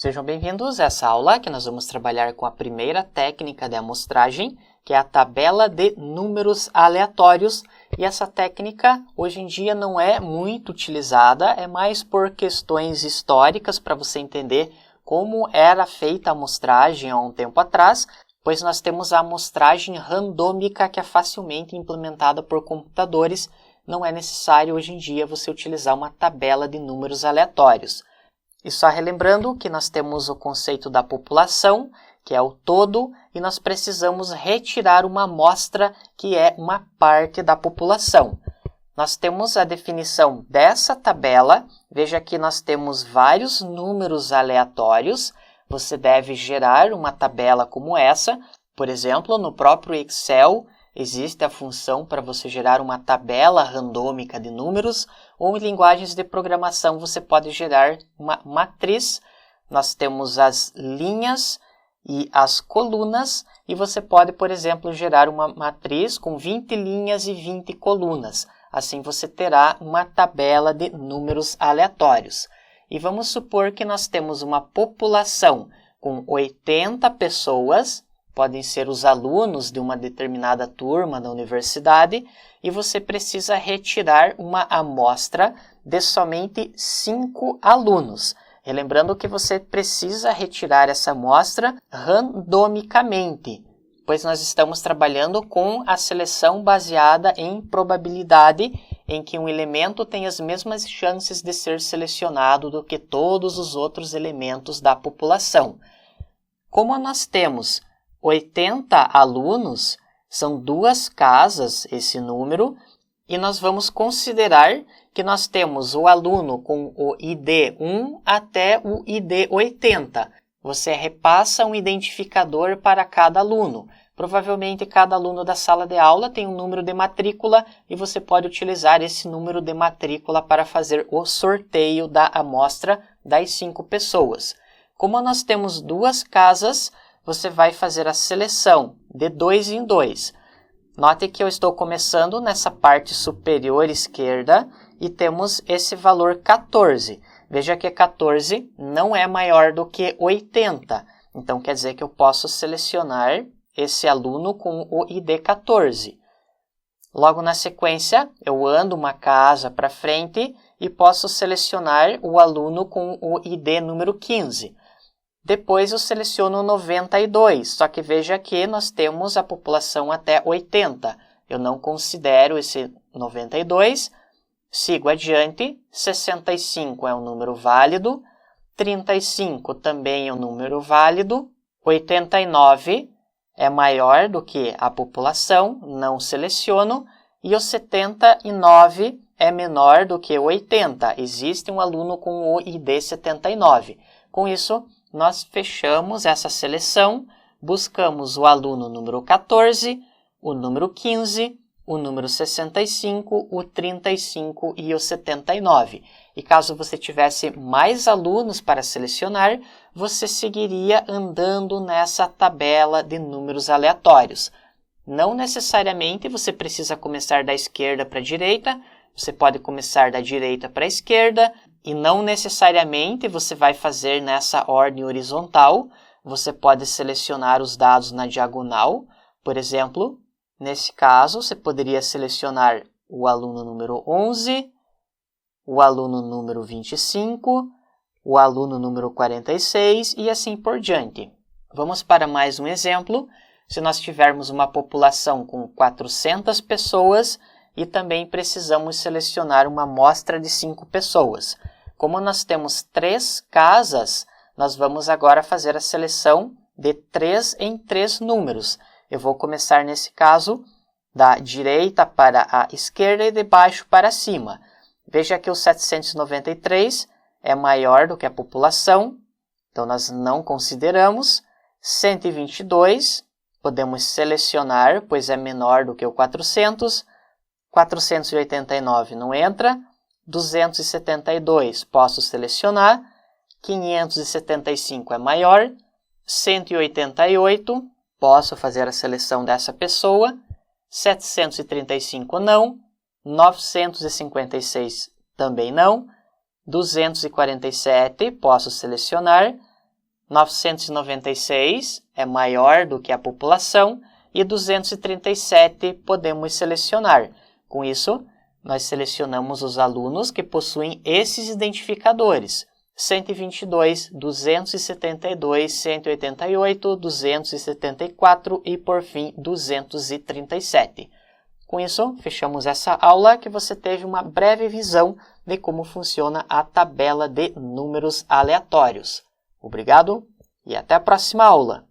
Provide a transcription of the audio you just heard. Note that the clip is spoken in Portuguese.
Sejam bem-vindos a essa aula que nós vamos trabalhar com a primeira técnica de amostragem, que é a tabela de números aleatórios. E essa técnica, hoje em dia, não é muito utilizada, é mais por questões históricas para você entender como era feita a amostragem há um tempo atrás, pois nós temos a amostragem randômica que é facilmente implementada por computadores. Não é necessário hoje em dia você utilizar uma tabela de números aleatórios. E só relembrando que nós temos o conceito da população, que é o todo, e nós precisamos retirar uma amostra que é uma parte da população. Nós temos a definição dessa tabela. Veja que nós temos vários números aleatórios. Você deve gerar uma tabela como essa. Por exemplo, no próprio Excel, existe a função para você gerar uma tabela randômica de números, ou em linguagens de programação você pode gerar uma matriz. Nós temos as linhas e as colunas, e você pode, por exemplo, gerar uma matriz com 20 linhas e 20 colunas. Assim você terá uma tabela de números aleatórios. E vamos supor que nós temos uma população com 80 pessoas, podem ser os alunos de uma determinada turma da universidade, e você precisa retirar uma amostra de somente 5 alunos. Relembrando que você precisa retirar essa amostra randomicamente, pois nós estamos trabalhando com a seleção baseada em probabilidade, em que um elemento tem as mesmas chances de ser selecionado do que todos os outros elementos da população. Como nós temos 80 alunos, são 2 casas esse número, e nós vamos considerar que nós temos o aluno com o ID 1 até o ID 80. Você repassa um identificador para cada aluno. Provavelmente cada aluno da sala de aula tem um número de matrícula e você pode utilizar esse número de matrícula para fazer o sorteio da amostra das 5 pessoas. Como nós temos 2 casas, você vai fazer a seleção de 2 em 2. Note que eu estou começando nessa parte superior esquerda e temos esse valor 14. Veja que 14 não é maior do que 80. Então, quer dizer que eu posso selecionar esse aluno com o ID 14. Logo na sequência, eu ando uma casa para frente e posso selecionar o aluno com o ID número 15. Depois eu seleciono 92, só que veja que nós temos a população até 80. Eu não considero esse 92. Sigo adiante, 65 é um número válido, 35 também é um número válido, 89 é maior do que a população, não seleciono, e o 79 é menor do que o 80. Existe um aluno com o ID 79. Com isso, nós fechamos essa seleção, buscamos o aluno número 14, o número 15, o número 65, o 35 e o 79. E caso você tivesse mais alunos para selecionar, você seguiria andando nessa tabela de números aleatórios. Não necessariamente você precisa começar da esquerda para a direita, você pode começar da direita para a esquerda, e não necessariamente você vai fazer nessa ordem horizontal. Você pode selecionar os dados na diagonal. Por exemplo, nesse caso, você poderia selecionar o aluno número 11, o aluno número 25, o aluno número 46 e assim por diante. Vamos para mais um exemplo. Se nós tivermos uma população com 400 pessoas e também precisamos selecionar uma amostra de 5 pessoas. Como nós temos 3 casas, nós vamos agora fazer a seleção de 3 em 3 números. Eu vou começar, nesse caso, da direita para a esquerda e de baixo para cima. Veja que o 793 é maior do que a população, então nós não consideramos. 122, podemos selecionar, pois é menor do que o 400. 489 não entra. 272 posso selecionar, 575 é maior, 188 posso fazer a seleção dessa pessoa, 735 não, 956 também não, 247 posso selecionar, 996 é maior do que a população e 237 podemos selecionar. Com isso, nós selecionamos os alunos que possuem esses identificadores: 122, 272, 188, 274 e, por fim, 237. Com isso, fechamos essa aula que você teve uma breve visão de como funciona a tabela de números aleatórios. Obrigado e até a próxima aula!